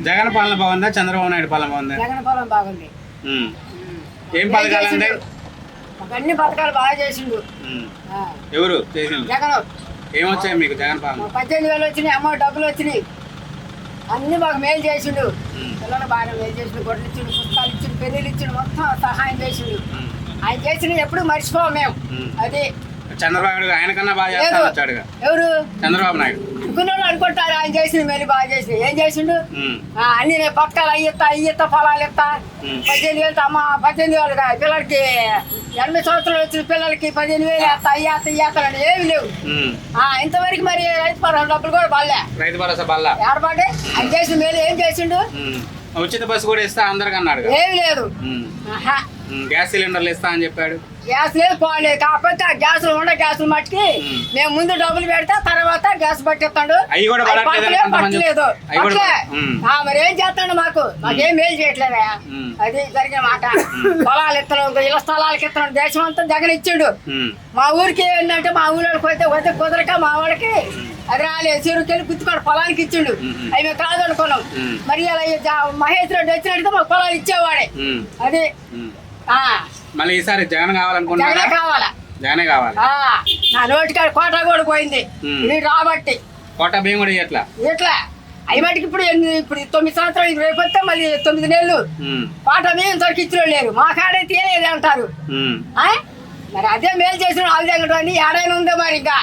జగన్ పాలన బాగుందా చంద్రబాబు నాయుడు పాలన బాగుందా? జగన్ పాలన బాగుంది. ఏం పథకాలు అండి? అన్ని పథకాలు బాగా చేసిండు. ఎవరు చేసిండు? జగన్. ఏమొచ్చాయి మీకు జగన్ పాలన? 18,000 వచ్చినాయి, అమ్మ డబ్బులు వచ్చినాయి, అన్ని మాకు మేలు చేసిండు. పిల్లలు బాగా మేలు చేసిండు, గొడ్లు ఇచ్చిండు, పుస్తకాలు ఇచ్చిండు, పెళ్ళిళ్ళు ఇచ్చిండు, మొత్తం సహాయం చేసిండు. ఆయన చేసిన ఎప్పుడు మర్చిపోం మేము. అది చంద్రబాబు ఆయన కన్నా బాగా చేస్తా వచ్చాడుగా. ఎవరు? చంద్రబాబు నాయుడు. అనుకున్నాడు అనుకుంటారు, ఆయన చేసిన మేలు బాగా చేసిన. ఏం చేసిండు? అన్ని నేను పథకాలు అయ్యిత్తా పొలాలు ఇస్తా, 18,000 అమ్మ 18,000 పిల్లలకి 80 సంవత్సరాలు వచ్చిన పిల్లలకి 15,000 వేస్తా, అయ్యేస్తాడు. ఏమి లేవు. ఇంతవరకు మరి రైతు భరోసా డబ్బులు కూడా పడలే. రైతు భరోసా పడలే. ఏర్పాటే ఆయన చేసిన మేలు ఏం చేసిండు? ఉచిత బస్సు కూడా ఇస్తా అందరికి అన్నాడు. ఏమి లేదు. గ్యాస్ సిలిండర్లు ఇస్తా అని చెప్పాడు. గ్యాస్ లేదు పోలేదు. కాకపోతే ఆ గ్యాసులు గ్యాసులు మట్టుకి మేము ముందు డబ్బులు పెడితే తర్వాత గ్యాస్ పట్టిస్తాడు. పట్టలేదు. మరి ఏం చేస్తాడు? మాకేం మేలు చేయట్లేదా? అది జరిగిన మాట. పొలాలు ఇస్తున్నాడు, ఇళ్ళ స్థలాలకి ఇస్తున్నాడు, దేశం అంతా జగన్ ఇచ్చిండు. మా ఊరికి ఏంటంటే మా ఊళ్ళోకి పోతే కుదరక మా వాళ్ళకి అది రాలేదు. చెరువుకెళ్ళి గుర్తుకోడు పొలానికి ఇచ్చిండు. అవి మేము కాదు అనుకున్నాం. మరి ఇలా మహేష్ రెడ్డి వచ్చినట్టుగా మాకు పొలాలు ఇచ్చేవాడే. అది మళ్ళీ ఈసారి జగన్ కావాలనుకుంటున్నా. జగనే కావాలా? జగనే కావాలి. నా నోటికాడ కోట కూడా పోయింది మీరు రాబట్టి. కోట బియ్యం కూడా ఇట్లా అవి మటుకు ఇప్పుడు 9 సంవత్సరాలు ఇది రేపొస్తే మళ్ళీ 9 నెలలు కోట బియ్యం దొరికిచ్చిన లేరు. మా కాడే తీయలేదు అంటారు. మరి అదే మేలు చేసిన వాళ్ళ దగ్గర ఏడైనా ఉందో మరి ఇంకా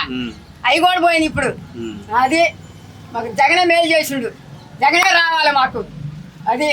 అవి కూడా పోయింది ఇప్పుడు. అది మాకు జగనే మేలు చేసిండు. జగనే రావాలి మాకు. అది